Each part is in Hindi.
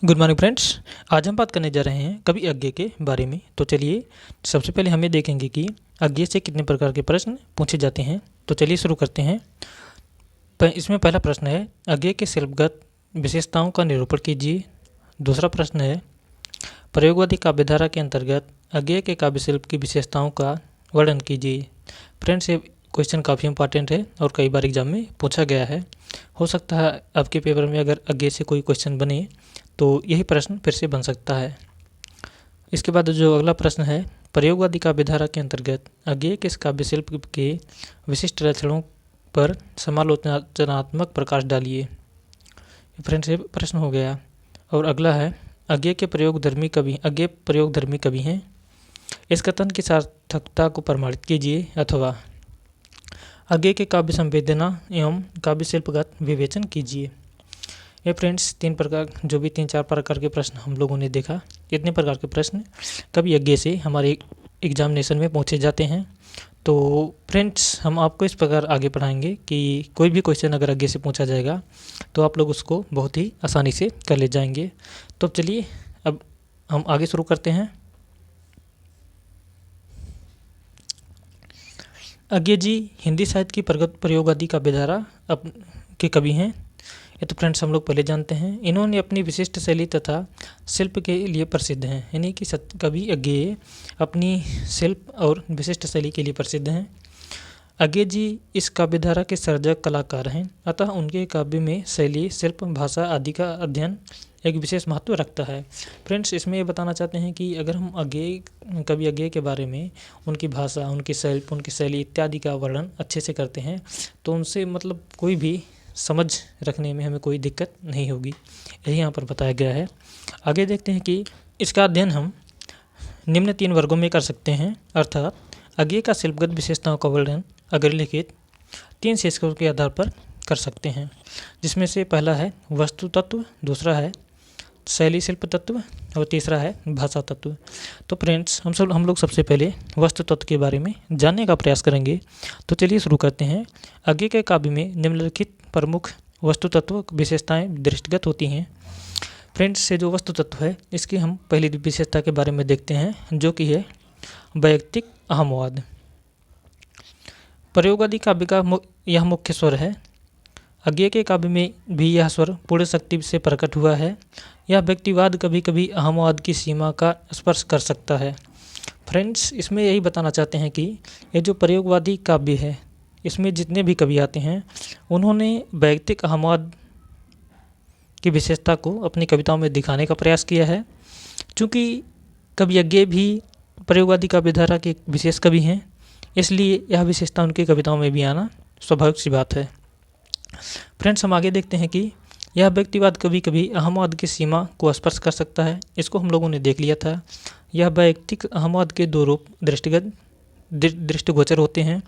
Good morning friends. आज हम बात करने जा रहे हैं कवि अज्ञे के बारे में। तो चलिए सबसे पहले हमें देखेंगे कि अज्ञे से कितने प्रकार के प्रश्न पूछे जाते हैं। तो चलिए शुरू करते हैं। इसमें पहला प्रश्न है, अज्ञे के शिल्पगत विशेषताओं का निरूपण कीजिए। दूसरा प्रश्न है, प्रयोगवादी काव्यधारा के अंतर्गत अज्ञे के काव्य शिल्प की विशेषताओं का वर्णन कीजिए। फ्रेंड्स, ये क्वेश्चन काफ़ी इंपॉर्टेंट है और कई बार एग्जाम में पूछा गया है। हो सकता है आपके पेपर में अगर अज्ञे से कोई क्वेश्चन बने तो यही प्रश्न फिर से बन सकता है। इसके बाद जो अगला प्रश्न है, प्रयोगवादी काव्यधारा के अंतर्गत अज्ञे के काव्य शिल्प के विशिष्ट लक्षणों पर समालोचनात्मक प्रकाश डालिए। फ्रेंड्स, ये प्रश्न हो गया। और अगला है, अज्ञे प्रयोगधर्मी कवि हैं। इस कथन की सार्थकता को प्रमाणित कीजिए। अथवा अज्ञे के काव्य संवेदना एवं काव्य शिल्पगत विवेचन कीजिए। ये फ्रेंड्स तीन चार प्रकार के प्रश्न हम लोगों ने देखा। इतने प्रकार के प्रश्न कवि अज्ञे से हमारे एग्जामिनेशन में पूछे जाते हैं। तो फ्रेंड्स, हम आपको इस प्रकार आगे पढ़ाएंगे कि कोई भी क्वेश्चन अगर अज्ञे से पूछा जाएगा तो आप लोग उसको बहुत ही आसानी से कर ले जाएंगे। तो चलिए अब हम आगे शुरू करते हैं। अज्ञे जी हिंदी साहित्य की प्रगत प्रयोगवादी काव्यधारा के कवि हैं। ये तो फ्रेंड्स हम लोग पहले जानते हैं। इन्होंने अपनी विशिष्ट शैली तथा शिल्प के लिए प्रसिद्ध हैं। यानी कि कवि अज्ञे अपनी शिल्प और विशिष्ट शैली के लिए प्रसिद्ध हैं। अज्ञे जी इस काव्यधारा के सर्जक कलाकार हैं, अतः उनके काव्य में शैली, शिल्प, भाषा आदि का अध्ययन एक विशेष महत्व रखता है। फ्रेंड्स, इसमें ये बताना चाहते हैं कि अगर हम कवि अज्ञे के बारे में उनकी भाषा, उनकी शिल्प, उनकी शैली इत्यादि का वर्णन अच्छे से करते हैं तो उनसे कोई भी समझ रखने में हमें कोई दिक्कत नहीं होगी। यही यहाँ पर बताया गया है। आगे देखते हैं कि इसका अध्ययन हम निम्न 3 वर्गों में कर सकते हैं। अर्थात अज्ञे का शिल्पगत विशेषताओं का वर्णन अगर लिखित 3 शीर्षकों के आधार पर कर सकते हैं, जिसमें से पहला है वस्तु तत्व, दूसरा है शैली शिल्प तत्व और तीसरा है भाषा तत्व। तो फ्रेंड्स, हम लोग सबसे पहले वस्तु तत्व के बारे में जानने का प्रयास करेंगे। तो चलिए शुरू करते हैं। अज्ञे के काव्य में निम्नलिखित प्रमुख वस्तु तत्व विशेषताएं दृष्टिगत होती हैं। फ्रेंड्स, ये जो वस्तु तत्व है इसकी हम पहली विशेषता के बारे में देखते हैं, जो कि है वैयक्तिक अहमवाद। प्रयोगवादी काव्य का यह मुख्य स्वर है। अज्ञे के काव्य में भी यह स्वर पूर्ण शक्ति से प्रकट हुआ है। यह व्यक्तिवाद कभी कभी अहमवाद की सीमा का स्पर्श कर सकता है। फ्रेंड्स, इसमें यही बताना चाहते हैं कि ये जो प्रयोगवादी काव्य है इसमें जितने भी कवि आते हैं उन्होंने वैयक्तिक अहमवाद की विशेषता को अपनी कविताओं में दिखाने का प्रयास किया है। चूँकि कवि अज्ञे भी प्रयोगवादी काव्यधारा के विशेष कवि हैं, इसलिए यह विशेषता उनकी कविताओं में भी आना स्वाभाविक सी बात है। फ्रेंड्स, हम आगे देखते हैं कि यह व्यक्तिवाद कभी कभी अहमवाद की सीमा को स्पर्श कर सकता है। इसको हम लोगों ने देख लिया था। यह वैयक्तिक अहमवाद के 2 रूप दृष्टिगोचर होते हैं।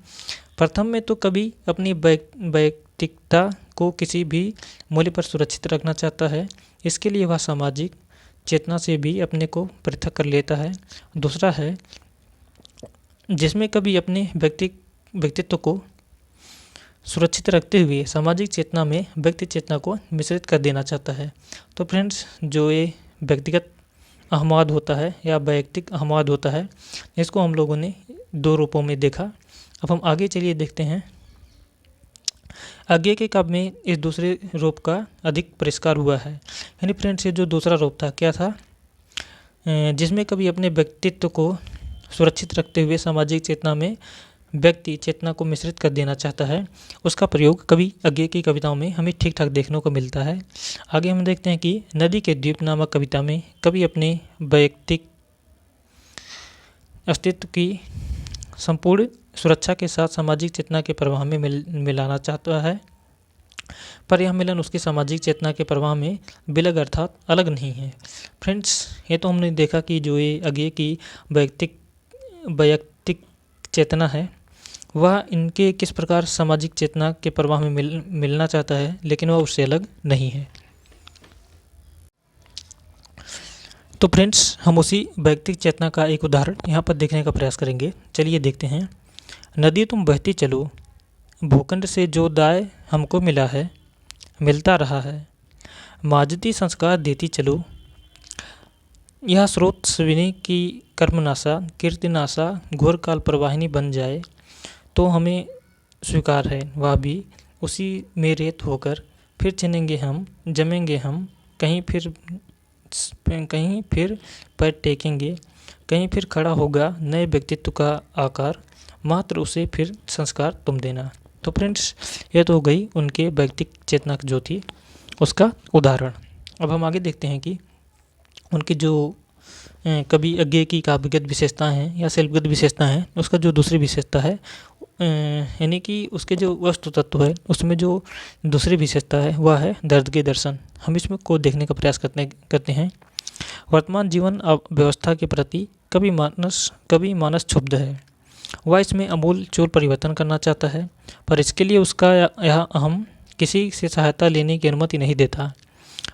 प्रथम में तो कवि अपनी वैयक्तिकता को किसी भी मूल्य पर सुरक्षित रखना चाहता है। इसके लिए वह सामाजिक चेतना से भी अपने को पृथक कर लेता है। दूसरा है जिसमें कवि अपने व्यक्तित्व को सुरक्षित रखते हुए सामाजिक चेतना में व्यक्ति चेतना को मिश्रित कर देना चाहता है। तो फ्रेंड्स, जो ये व्यक्तिगत अहमवाद होता है या वैयक्तिक अहमवाद होता है, इसको हम लोगों ने 2 रूपों में देखा। अब हम आगे चलिए देखते हैं। अज्ञे के काव्य में इस दूसरे रूप का अधिक परिष्कार हुआ है। यानी फ्रेंड्स, ये जो दूसरा रूप था क्या था, जिसमें कवि अपने व्यक्तित्व को सुरक्षित रखते हुए सामाजिक चेतना में व्यक्ति चेतना को मिश्रित कर देना चाहता है, उसका प्रयोग कवि अज्ञे की कविताओं में हमें ठीक ठाक देखने को मिलता है। आगे हम देखते हैं कि नदी के द्वीप नामक कविता में कवि अपने वैयक्तिक अस्तित्व की संपूर्ण सुरक्षा के साथ सामाजिक चेतना के प्रवाह में मिलाना चाहता है, पर यह मिलन उसकी सामाजिक चेतना के प्रवाह में विलग अर्थात अलग नहीं है। फ्रेंड्स, ये तो हमने देखा कि जो ये अज्ञे की वैयक्तिक चेतना है वह इनके किस प्रकार सामाजिक चेतना के प्रवाह में मिलना चाहता है, लेकिन वह उससे अलग नहीं है। तो फ्रेंड्स, हम उसी वैयक्तिक चेतना का एक उदाहरण यहाँ पर देखने का प्रयास करेंगे। चलिए देखते हैं। नदी तुम बहती चलो, भूखंड से जो दाय हमको मिला है, मिलता रहा है। माजती संस्कार देती चलो, यह स्रोत सविनी की कर्मनाशा कीर्तिनाशा घोर काल प्रवाहिनी बन जाए तो हमें स्वीकार है, वह भी उसी में रेत होकर फिर चनेंगे हम, जमेंगे हम, कहीं फिर पैर टेकेंगे, कहीं फिर खड़ा होगा नए व्यक्तित्व का आकार, मात्र उसे फिर संस्कार तुम देना। तो फ्रेंड्स, ये तो हो गई उनके व्यक्तिक चेतना जो थी उसका उदाहरण। अब हम आगे देखते हैं कि उनकी जो कवि अज्ञेय की काव्यगत विशेषता हैं या शिल्पगत विशेषता हैं, उसका जो दूसरी विशेषता है यानी कि उसके जो वस्तु तत्व है उसमें जो दूसरी विशेषता है वह है दर्द के दर्शन। हम इसमें को देखने का प्रयास करते हैं। वर्तमान जीवन व्यवस्था के प्रति कवि मानस क्षुब्ध है। वह इसमें आमूल चूल परिवर्तन करना चाहता है, पर इसके लिए उसका यह अहम किसी से सहायता लेने की अनुमति नहीं देता।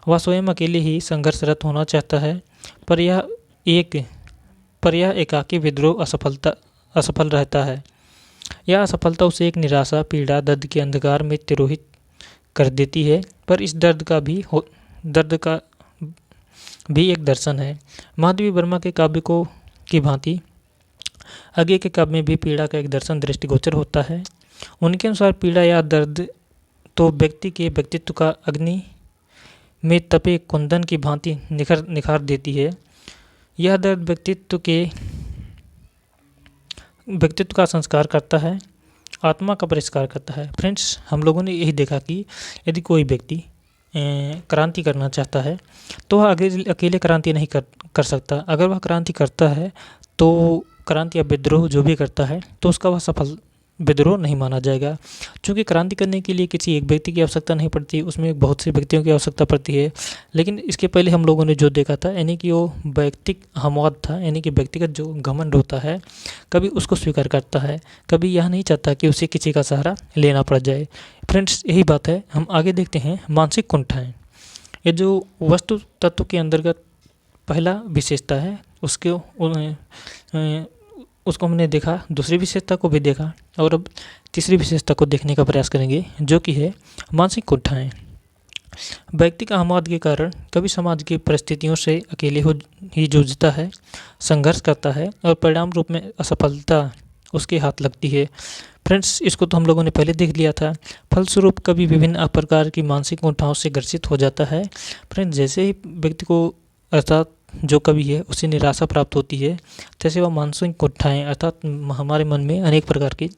वह स्वयं अकेले ही संघर्षरत होना चाहता है, पर यह एकाकी विद्रोह असफल रहता है। यह असफलता उसे एक निराशा, पीड़ा, दर्द के अंधकार में तिरोहित कर देती है। पर इस दर्द का भी एक दर्शन है। माधवी वर्मा के काव्य को की भांति अज्ञेय के काव्य में भी पीड़ा का एक दर्शन दृष्टिगोचर होता है। उनके अनुसार पीड़ा या दर्द तो व्यक्ति के व्यक्तित्व का अग्नि में तपे कुंदन की भांति निखार देती है। यह दर्द व्यक्तित्व का संस्कार करता है, आत्मा का परिष्कार करता है। फ्रेंड्स, हम लोगों ने यही देखा कि यदि कोई व्यक्ति क्रांति करना चाहता है तो वह अकेले क्रांति नहीं कर सकता। अगर वह क्रांति करता है तो क्रांति या विद्रोह जो भी करता है तो उसका वह सफल विद्रोह नहीं माना जाएगा, क्योंकि क्रांति करने के लिए किसी एक व्यक्ति की आवश्यकता नहीं पड़ती, उसमें बहुत से व्यक्तियों की आवश्यकता पड़ती है। लेकिन इसके पहले हम लोगों ने जो देखा था यानी कि वो व्यक्तिक हमवाद था, यानी कि व्यक्तिगत जो घमंड होता है कभी उसको स्वीकार करता है, कभी यह नहीं चाहता कि उसे किसी का सहारा लेना पड़ जाए। फ्रेंड्स, यही बात है। हम आगे देखते हैं मानसिक कुंठाएँ। ये जो वस्तु तत्व के अंतर्गत पहला विशेषता है उसको हमने देखा, दूसरी विशेषता को भी देखा और अब तीसरी विशेषता को देखने का प्रयास करेंगे, जो कि है मानसिक कुंठाएँ। व्यक्ति का हमवाद के कारण कभी समाज की परिस्थितियों से अकेले ही जूझता है, संघर्ष करता है और परिणाम रूप में असफलता उसके हाथ लगती है। फ्रेंड्स, इसको तो हम लोगों ने पहले देख लिया था। फलस्वरूप कभी विभिन्न प्रकार की मानसिक कुंठाओं से ग्रसित हो जाता है। फ्रेंड्स, जैसे ही व्यक्ति को अर्थात जो कवि है उसे निराशा प्राप्त होती है, जैसे वह मानसिक कुंठाएँ अर्थात हमारे मन में अनेक प्रकार के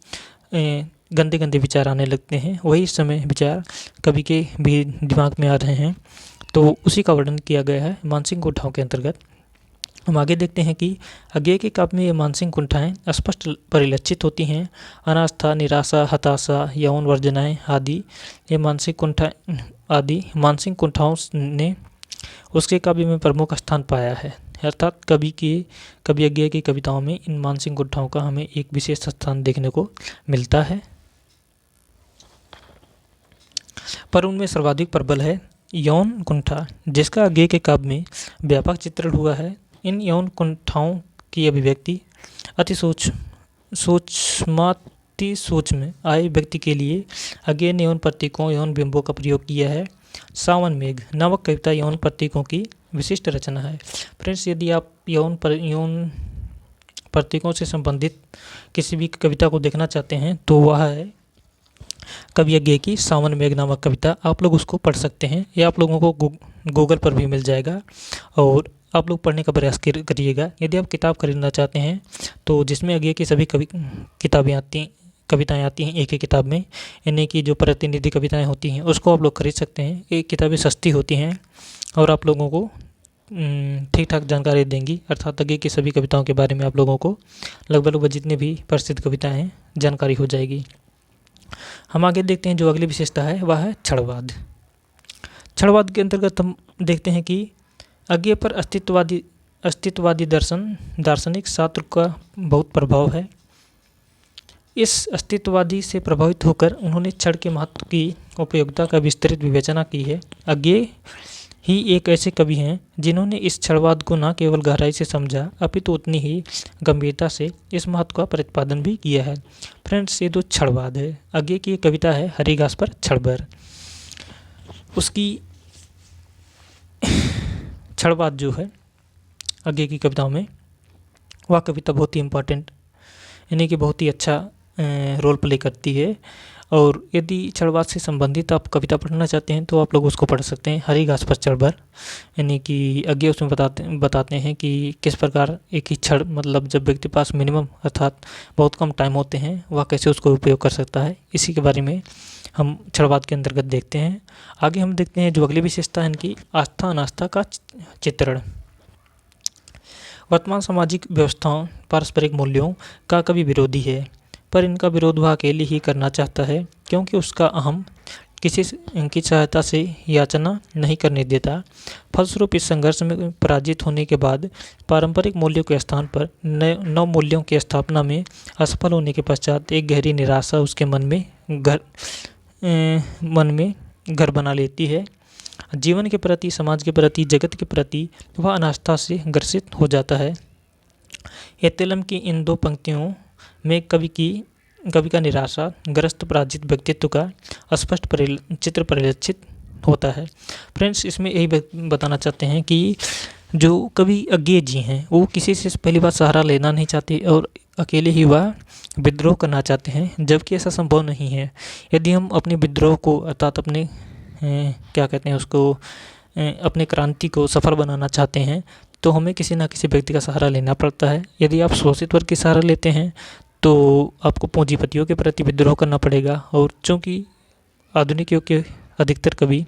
गंदे गंदे विचार आने लगते हैं। वही समय विचार कवि के भी दिमाग में आ रहे हैं, तो उसी का वर्णन किया गया है मानसिक कुंठाओं के अंतर्गत। हम आगे देखते हैं कि अज्ञेय के काव्य में ये मानसिक कुंठाएँ स्पष्ट परिलक्षित होती हैं। अनास्था, निराशा, हताशा, यौन वर्जनाएँ आदि मानसिक कुंठाओं ने उसके काव्य में प्रमुख स्थान पाया है। अर्थात कवि अज्ञेय की कविताओं में इन मानसिक कुंठाओं का हमें एक विशेष स्थान देखने को मिलता है, पर उनमें सर्वाधिक प्रबल है यौन कुंठा, जिसका अज्ञेय के काव्य में व्यापक चित्रण हुआ है। इन यौन कुंठाओं की अभिव्यक्ति अति सूक्ष्म आए व्यक्ति के लिए अज्ञेय ने यौन प्रतीकों, यौन बिंबों का प्रयोग किया है। सावन मेघ नामक कविता यौन प्रतीकों की विशिष्ट रचना है। फ्रेंड्स, यदि आप यौन प्रतीकों से संबंधित किसी भी कविता को देखना चाहते हैं तो वह है कवि अज्ञेय की सावन मेघ नामक कविता। आप लोग उसको पढ़ सकते हैं, या आप लोगों को गूगल पर भी मिल जाएगा और आप लोग पढ़ने का प्रयास करिएगा। यदि आप किताब खरीदना चाहते हैं तो जिसमें अज्ञेय की सभी कविताएं आती हैं एक ही किताब में, यानी कि जो प्रतिनिधि कविताएं होती हैं उसको आप लोग खरीद सकते हैं। ये किताबें सस्ती होती हैं और आप लोगों को ठीक ठाक जानकारी देंगी, अर्थात अज्ञेय की सभी कविताओं के बारे में आप लोगों को लगभग जितनी भी प्रसिद्ध कविताएं हैं जानकारी हो जाएगी। हम आगे देखते हैं जो अगली विशेषता है वह है क्षणवाद। क्षणवाद के अंतर्गत हम देखते हैं कि अज्ञेय पर अस्तित्ववादी दार्शनिक शास्त्र का बहुत प्रभाव है। इस अस्तित्ववादी से प्रभावित होकर उन्होंने क्षण के महत्व की उपयोगिता का विस्तृत विवेचना की है। अज्ञेय ही एक ऐसे कवि हैं जिन्होंने इस क्षणवाद को न केवल गहराई से समझा अपितु उतनी ही गंभीरता से इस महत्व का प्रतिपादन भी किया है। फ्रेंड्स, ये जो क्षणवाद है, अज्ञेय की कविता है हरिघास पर क्षणभर। उसकी क्षणवाद जो है आगे की कविताओं में, वह कविता बहुत ही इम्पोर्टेंट यानी कि बहुत ही अच्छा रोल प्ले करती है। और यदि छड़वाद से संबंधित आप कविता पढ़ना चाहते हैं तो आप लोग उसको पढ़ सकते हैं, हरी घास पर चढ़। यानी कि आगे उसमें बताते हैं कि किस प्रकार एक ही छड़, मतलब जब व्यक्ति पास मिनिमम अर्थात बहुत कम टाइम होते हैं, वह कैसे उसको उपयोग कर सकता है, इसी के बारे में हम छड़वाद के अंतर्गत देखते हैं। आगे हम देखते हैं जो अगली विशेषता है इनकी, आस्था अनास्था का चित्रण। वर्तमान सामाजिक व्यवस्थाओं पारस्परिक मूल्यों का कभी विरोधी है, पर इनका विरोध वह अकेले ही करना चाहता है, क्योंकि उसका अहम किसी की सहायता से याचना नहीं करने देता। फलस्वरूप इस संघर्ष में पराजित होने के बाद पारंपरिक मूल्यों के स्थान पर नव मूल्यों की स्थापना में असफल होने के पश्चात एक गहरी निराशा उसके मन में घर बना लेती है। जीवन के प्रति, समाज के प्रति, जगत के प्रति वह अनास्था से ग्रसित हो जाता है। एतेलम की इन दो पंक्तियों में कवि का निराशा ग्रस्त पराजित व्यक्तित्व का स्पष्ट चित्र परिलक्षित होता है। फ्रेंड्स, इसमें यही बताना चाहते हैं कि जो कवि अज्ञेय जी हैं वो किसी से पहली बार सहारा लेना नहीं चाहते और अकेले ही वह विद्रोह करना चाहते हैं, जबकि ऐसा संभव नहीं है। यदि हम अपने विद्रोह को अर्थात अपने क्या कहते हैं उसको, अपने क्रांति को सफल बनाना चाहते हैं तो हमें किसी न किसी व्यक्ति का सहारा लेना पड़ता है। यदि आप शोषित वर्ग की सहारा लेते हैं तो आपको पूंजीपतियों के प्रति विद्रोह करना पड़ेगा। और चूंकि आधुनिक युग के अधिकतर कवि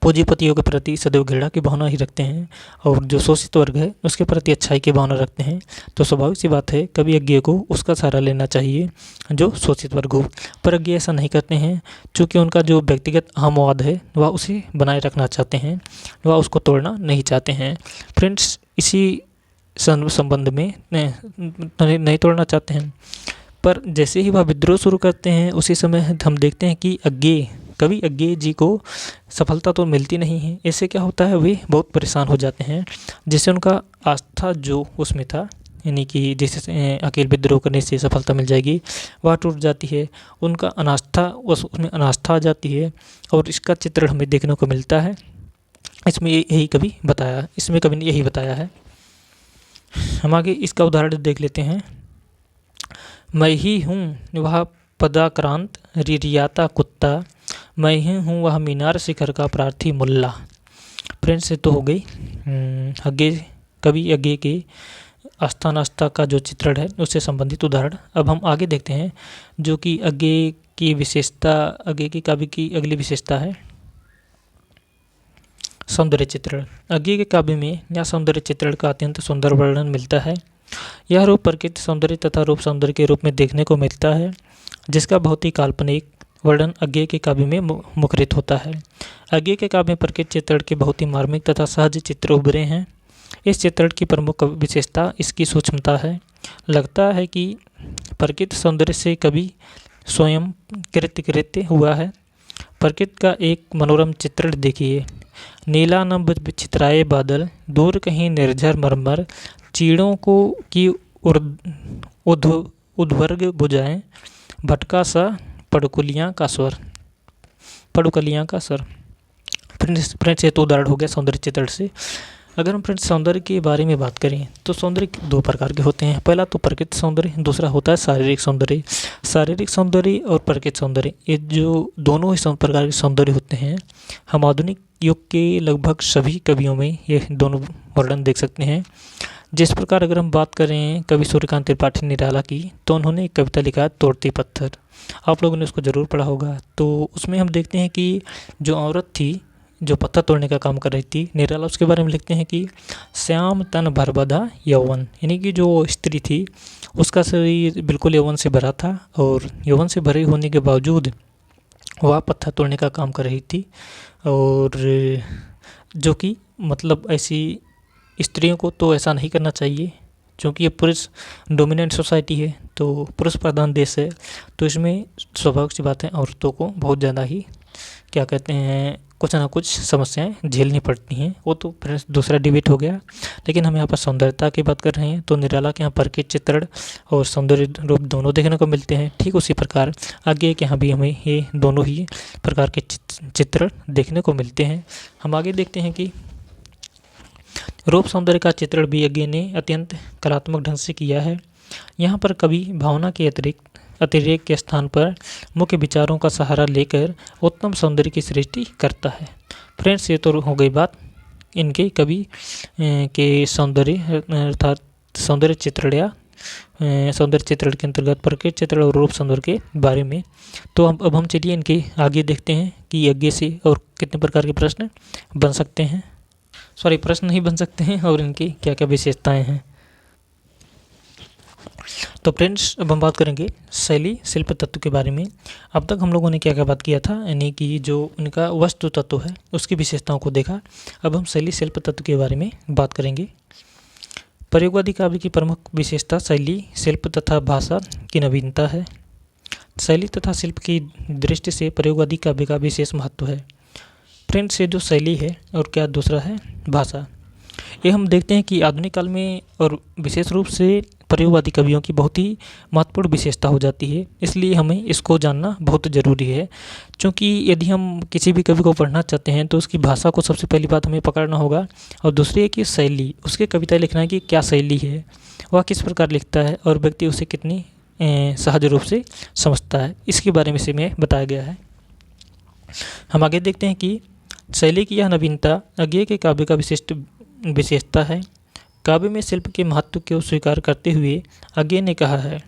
पूंजीपतियों के प्रति सदैव घृणा की भावना ही रखते हैं और जो शोषित वर्ग है उसके प्रति अच्छाई की भावना रखते हैं, तो स्वाभाविक सी बात है कवि अज्ञेय को उसका सहारा लेना चाहिए जो शोषित वर्ग हो। पर अज्ञेय ऐसा नहीं करते हैं, चूँकि उनका जो व्यक्तिगत अहमवाद है वह उसे बनाए रखना चाहते हैं, वह उसको तोड़ना नहीं चाहते हैं। फ्रेंड्स, इसी संबंध में नहीं तोड़ना चाहते हैं, पर जैसे ही वह विद्रोह शुरू करते हैं उसी समय हम देखते हैं कि कवि अज्ञेय जी को सफलता तो मिलती नहीं है। इससे क्या होता है, वे बहुत परेशान हो जाते हैं, जिससे उनका आस्था जो उसमें था, यानी कि जिससे अकेले विद्रोह करने से सफलता मिल जाएगी, वह टूट जाती है। उनका अनास्था, उसमें अनास्था आ जाती है और इसका चित्रण हमें देखने को मिलता है। इसमें कवि ने यही बताया है। हम आगे इसका उदाहरण देख लेते हैं। मैं ही हूँ वह पदाक्रांत रिरियाता कुत्ता, मैं ही हूँ वह मीनार शिखर का प्रार्थी मुल्ला। फ्रेंड्स, से तो हो गई कवि अज्ञेय के आस्था अनास्था का जो चित्रण है उससे संबंधित उदाहरण। अब हम आगे देखते हैं जो कि अज्ञेय की काव्य की अगली विशेषता है सौंदर्य चित्रण। अज्ञेय के काव्य में यह सौंदर्य चित्रण का अत्यंत सुंदर वर्णन मिलता है। यह रूप प्रकृति सौंदर्य तथा रूप सौंदर्य के रूप में देखने को मिलता है, जिसका बहुत ही काल्पनिक वर्णन अज्ञेय के काव्य में मुखरित होता है। अज्ञेय के काव्य में प्रकृति चित्रण के बहुत ही मार्मिक तथा सहज चित्र उभरे हैं। इस चित्रण की प्रमुख विशेषता इसकी सूक्ष्मता है। लगता है कि प्रकृति सौंदर्य से कवि स्वयं कृत्य हुआ है। प्रकृति का एक मनोरम चित्रण देखिए। नीला नभ छितराए बादल, दूर कहीं निर्झर मरमर, चीड़ों को की उद्वर्ग बुझाएं, भटका सा पड़कुलियाँ का स्वर। फ्रेंड्स, ये तो उदाहरण हो गया सौंदर्य चित्रण से। अगर हम फ्रेंड्स सौंदर्य के बारे में बात करें तो सौंदर्य दो प्रकार के होते हैं। पहला तो प्रकृति सौंदर्य, दूसरा होता है शारीरिक सौंदर्य। शारीरिक सौंदर्य और प्रकृति सौंदर्य, ये जो दोनों ही प्रकार के सौंदर्य होते हैं, हम आधुनिक युग के लगभग सभी कवियों में ये दोनों वर्णन देख सकते हैं। जिस प्रकार अगर हम बात करें कवि सूर्यकांत त्रिपाठी निराला की, तो उन्होंने एक कविता लिखा है तोड़ती पत्थर। आप लोगों ने उसको ज़रूर पढ़ा होगा। तो उसमें हम देखते हैं कि जो औरत थी जो पत्थर तोड़ने का काम कर रही थी, निराला उसके बारे में लिखते हैं कि श्याम तन भरबधा यौवन, यानी कि जो स्त्री थी उसका शरीर बिल्कुल यौवन से भरा था और यौवन से भरे होने के बावजूद वह पत्थर तोड़ने का काम कर रही थी। और जो कि मतलब ऐसी स्त्रियों को तो ऐसा नहीं करना चाहिए, क्योंकि ये पुरुष डोमिनेंट सोसाइटी है, तो पुरुष प्रधान देश है, तो इसमें स्वाभाविक सी बात है औरतों को बहुत ज़्यादा ही क्या कहते हैं कुछ ना कुछ समस्याएं झेलनी पड़ती हैं। वो तो फ्रेंड्स दूसरा डिबेट हो गया, लेकिन हम यहाँ पर सौंदर्यता की बात कर रहे हैं। तो निराला के यहाँ प्रकृति चित्रण और सौंदर्य रूप दोनों देखने को मिलते हैं। ठीक उसी प्रकार आगे के यहाँ भी हमें ये दोनों ही प्रकार के चित्रण देखने को मिलते हैं। हम आगे देखते हैं कि रूप सौंदर्य का चित्रण भी अज्ञे ने अत्यंत कलात्मक ढंग से किया है। यहाँ पर कवि भावना के अतिरेक के स्थान पर मुख्य विचारों का सहारा लेकर उत्तम सौंदर्य की सृष्टि करता है। फ्रेंड्स, ये तो हो गई बात इनके कवि के सौंदर्य अर्थात सौंदर्य चित्रण या सौंदर्य चित्रण के अंतर्गत प्रकृति चित्रण और रूप सौंदर्य के बारे में। तो अब हम चलिए इनके आगे देखते हैं कि अज्ञे से और कितने प्रकार के प्रश्न बन सकते हैं, प्रश्न नहीं बन सकते हैं, और इनकी क्या क्या विशेषताएं हैं। तो फ्रेंड्स, अब हम बात करेंगे शैली शिल्प तत्व के बारे में। अब तक हम लोगों ने क्या क्या बात किया था, यानी कि जो उनका वस्तु तत्व है उसकी विशेषताओं को देखा। अब हम शैली शिल्प तत्व के बारे में बात करेंगे। प्रयोगवादी काव्य की प्रमुख विशेषता शैली शिल्प तथा भाषा की नवीनता है। शैली तथा शिल्प की दृष्टि से प्रयोगवादी काव्य का विशेष महत्व है। फ्रेंड्स, ये जो शैली है और क्या दूसरा है भाषा, ये हम देखते हैं कि आधुनिक काल में और विशेष रूप से प्रयोगवादी कवियों की बहुत ही महत्वपूर्ण विशेषता हो जाती है। इसलिए हमें इसको जानना बहुत ज़रूरी है, क्योंकि यदि हम किसी भी कवि को पढ़ना चाहते हैं तो उसकी भाषा को सबसे पहली बात हमें पकड़ना होगा, और दूसरी है कि शैली, उसके कविता लिखना है कि क्या शैली है, वह किस प्रकार लिखता है और व्यक्ति उसे कितनी सहज रूप से समझता है, इसके बारे में इसमें बताया गया है। हम आगे देखते हैं कि शैली की यह नवीनता अज्ञे के काव्य का विशेषता है। काव्य में शिल्प के महत्व को स्वीकार करते हुए अज्ञे ने कहा है,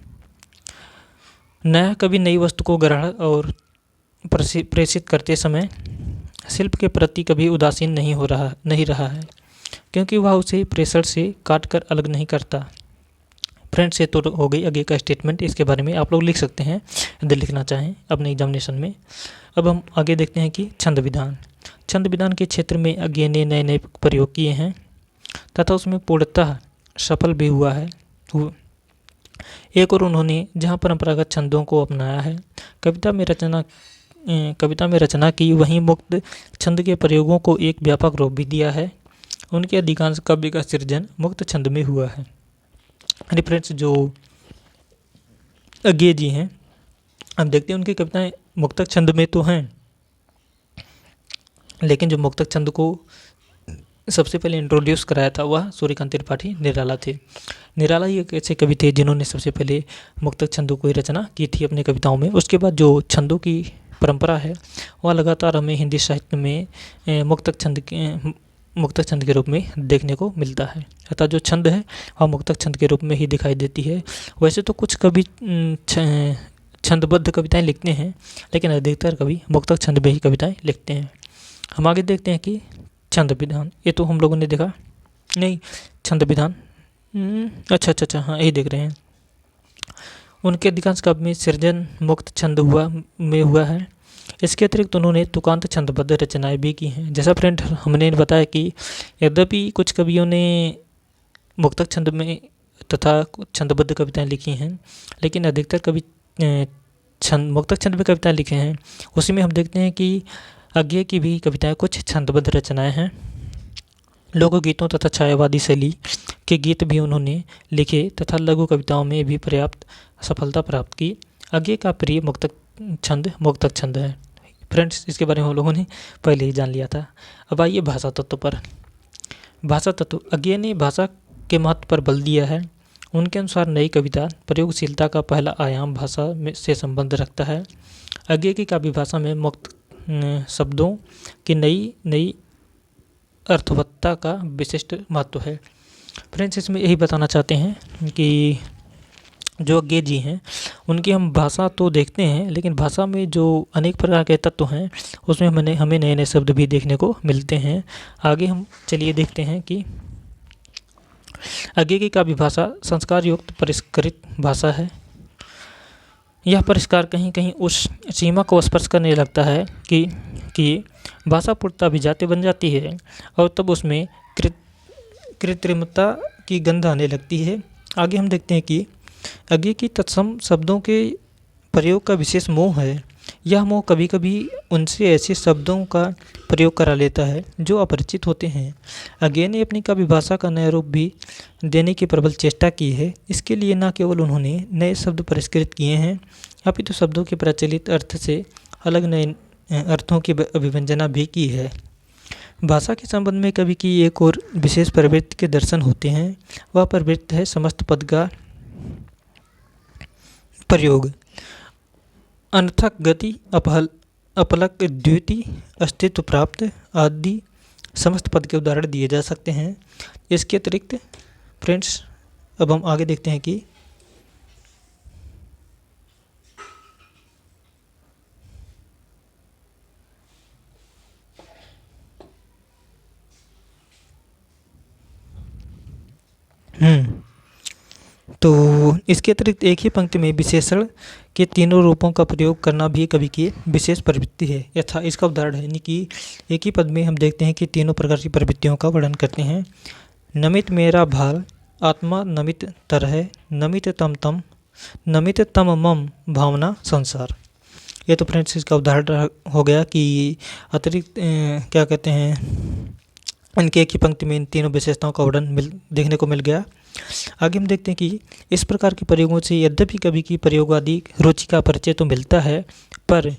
नया कवि नई वस्तु को ग्रहण और प्रेषित करते समय शिल्प के प्रति कभी उदासीन नहीं रहा है, क्योंकि वह उसे प्रेषण से काट कर अलग नहीं करता। फ्रेंड्स, ये तो हो गई अज्ञे का स्टेटमेंट। इसके बारे में आप लोग लिख सकते हैं यदि लिखना चाहें अपने एग्जामिनेशन में। अब हम आगे देखते हैं कि छंद विधान। छंद विधान के क्षेत्र में अज्ञे ने नए नए प्रयोग किए हैं तथा उसमें पूर्णतः सफल भी हुआ है। एक और उन्होंने जहाँ परंपरागत छंदों को अपनाया है, कविता में रचना की, वहीं मुक्त छंद के प्रयोगों को एक व्यापक रूप भी दिया है। उनके अधिकांश काव्य का सृजन मुक्त छंद में हुआ है। फ्रेंड्स, जो अज्ञे जी हैं, अब देखते हैं उनकी कविताएं मुक्तक छंद में तो हैं, लेकिन जो मुक्तक छंद को सबसे पहले इंट्रोड्यूस कराया था वह सूर्यकांत त्रिपाठी निराला थे। निराला ही एक ऐसे कवि थे जिन्होंने सबसे पहले मुक्तक छंदों की रचना की थी अपनी कविताओं में। उसके बाद जो छंदों की परंपरा है वह लगातार हमें हिंदी साहित्य में मुक्तक छंद के रूप में देखने को मिलता है। अतः जो छंद है वह मुक्तक छंद के रूप में ही दिखाई देती है। वैसे तो कुछ कवि छंदबद्ध कविताएं लिखते हैं, लेकिन अधिकतर कवि मुक्तक छंद में ही कविताएं लिखते हैं। हम आगे देखते हैं कि छंद विधान, ये तो हम लोगों ने देखा नहीं। छंद विधान अच्छा हाँ, यही देख रहे हैं। उनके अधिकांश काव्य में सृजन मुक्त छंद हुआ है। इसके अतिरिक्त उन्होंने तुकांत छंदबद्ध रचनाएं भी की हैं। जैसा फ्रेंड हमने बताया कि यद्यपि कुछ कवियों ने मुक्तक छंद में तथा छंदबद्ध कविताएं लिखी हैं, लेकिन अधिकतर कवि मुक्तक छंद में कविताएं लिखे हैं। उसी में हम देखते हैं कि अज्ञे की भी कविताएं कुछ छंदबद्ध रचनाएं हैं। लोकगीतों तथा छायावादी शैली के गीत भी उन्होंने लिखे तथा लघु कविताओं में भी पर्याप्त सफलता प्राप्त की। अज्ञे का प्रिय मुक्तक छंद है। फ्रेंड्स, इसके बारे में हम लोगों ने पहले ही जान लिया था। अब आइए भाषा तत्व पर। भाषा तत्व, अज्ञे ने भाषा के महत्व पर बल दिया है। उनके अनुसार नई कविता प्रयोगशीलता का पहला आयाम भाषा से संबंध रखता है। अज्ञे की काव्य भाषा में मुक्त शब्दों की नई अर्थवत्ता का विशिष्ट महत्व है। फ्रेंड्स, इसमें यही बताना चाहते हैं कि जो अज्ञे जी हैं उनकी हम भाषा तो देखते हैं, लेकिन भाषा में जो अनेक प्रकार के तत्व हैं उसमें हमें नए नए शब्द भी देखने को मिलते हैं। आगे हम चलिए देखते हैं कि अज्ञे की काव्य भाषा संस्कार युक्त परिष्कृत भाषा है। यह परिष्कार कहीं कहीं उस सीमा को स्पर्श करने लगता है कि भाषा पूर्णतः अभिजात्य बन जाती है और तब उसमें कृत्रिमता की गंध आने लगती है। आगे हम देखते हैं कि अज्ञे की तत्सम शब्दों के प्रयोग का विशेष मोह है। यह मोह कभी कभी उनसे ऐसे शब्दों का प्रयोग करा लेता है जो अपरिचित होते हैं। अज्ञे ने अपनी काव्य भाषा का नया रूप भी देने की प्रबल चेष्टा की है। इसके लिए न केवल उन्होंने नए शब्द परिष्कृत किए हैं, अपितु शब्दों के प्रचलित अर्थ से अलग नए अर्थों की अभिव्यंजना भी की है। भाषा के संबंध में कवि की एक और विशेष प्रवृत्ति के दर्शन होते हैं। वह प्रवृत्ति है समस्त पद का प्रयोग। अनर्थक गति, अपलक द्युति, अस्तित्व प्राप्त आदि समस्त पद के उदाहरण दिए जा सकते हैं। इसके अतिरिक्त फ्रेंड्स अब हम आगे देखते हैं कि तो इसके अतिरिक्त एक ही पंक्ति में विशेषण के तीनों रूपों का प्रयोग करना भी कवि की विशेष प्रवृत्ति है। यथा इसका उदाहरण है, यानी कि एक ही पद में हम देखते हैं कि तीनों प्रकार की प्रवृत्तियों का वर्णन करते हैं। नमित मेरा भाल, आत्मा नमित तरह, नमित तम तम, नमित तम मम भावना संसार। ये तो फ्रेंड्स इसका उदाहरण हो गया कि अतिरिक्त क्या कहते हैं, इनके एक ही पंक्ति में इन तीनों विशेषताओं का वर्णन देखने को मिल गया। आगे हम देखते हैं कि इस प्रकार के प्रयोगों से यद्यपि कवि की प्रयोगादि रुचि का परिचय तो मिलता है, पर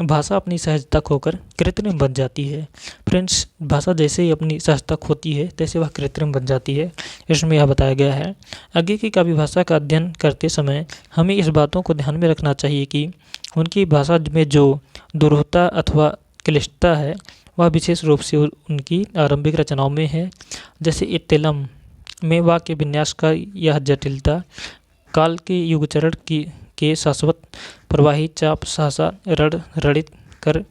भाषा अपनी सहजता खोकर कृत्रिम बन जाती है। फ्रेंड्स, भाषा जैसे ही अपनी सहजता खोती है तैसे वह कृत्रिम बन जाती है। इसमें यह बताया गया है। आगे की काव्य भाषा का अध्ययन करते समय हमें इस बातों को ध्यान में रखना चाहिए कि उनकी भाषा में जो दुरूहता अथवा क्लिष्टता है वह विशेष रूप से उनकी आरंभिक रचनाओं में है। जैसे इत्तेलम में वाक्य विन्यास का यह जटिलता, काल के युगचरण के शाश्वत प्रवाही चाप सहसा रड़ित कर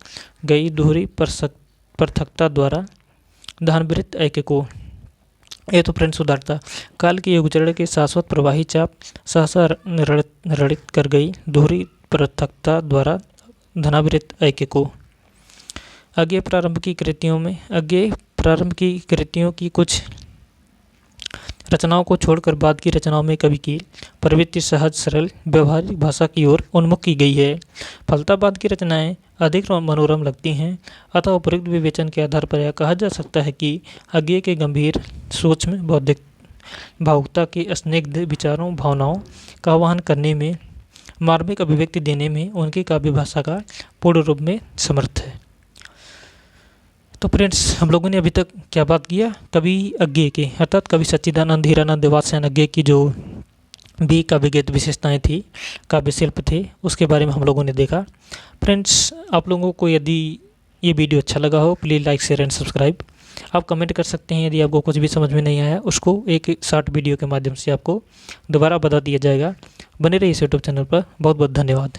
गई दोहरी पृथकता द्वारा धानवृत्त ऐक्य को। ये तो फ्रेंड्स उदारता, काल के युगचरण के शाश्वत प्रवाही चाप सहसा रड़ित कर गई दोहरी पृथकता द्वारा धनावृत्त ऐक्य को। आगे प्रारंभ की कृतियों की कुछ रचनाओं को छोड़कर बाद की रचनाओं में कवि की प्रवृत्ति सहज सरल व्यवहारिक भाषा की ओर उन्मुख की गई है। फलतः बाद की रचनाएं अधिक मनोरम लगती हैं। अतः उपयुक्त विवेचन के आधार पर यह कहा जा सकता है कि आगे के गंभीर सूक्ष्म बौद्धिक भावुकता के स्निग्ध विचारों भावनाओं का आह्वान करने में, मार्मिक अभिव्यक्ति देने में उनकी काव्य भाषा का पूर्ण रूप में समर्थ है। तो फ्रेंड्स, हम लोगों ने अभी तक क्या बात किया, कवि अज्ञेय के अर्थात कवि सच्चिदानंद हीरानंद देवास्यन अज्ञेय की जो भी काव्यगत विशेषताएं थी, काव्य शिल्प थे, उसके बारे में हम लोगों ने देखा। फ्रेंड्स, आप लोगों को यदि ये वीडियो अच्छा लगा हो please like share and subscribe. आप कमेंट कर सकते हैं यदि आपको कुछ भी समझ में नहीं आया, उसको एक शॉर्ट वीडियो के माध्यम से आपको दोबारा बता दिया जाएगा। बने रहिए इस यूट्यूब चैनल पर। बहुत बहुत धन्यवाद।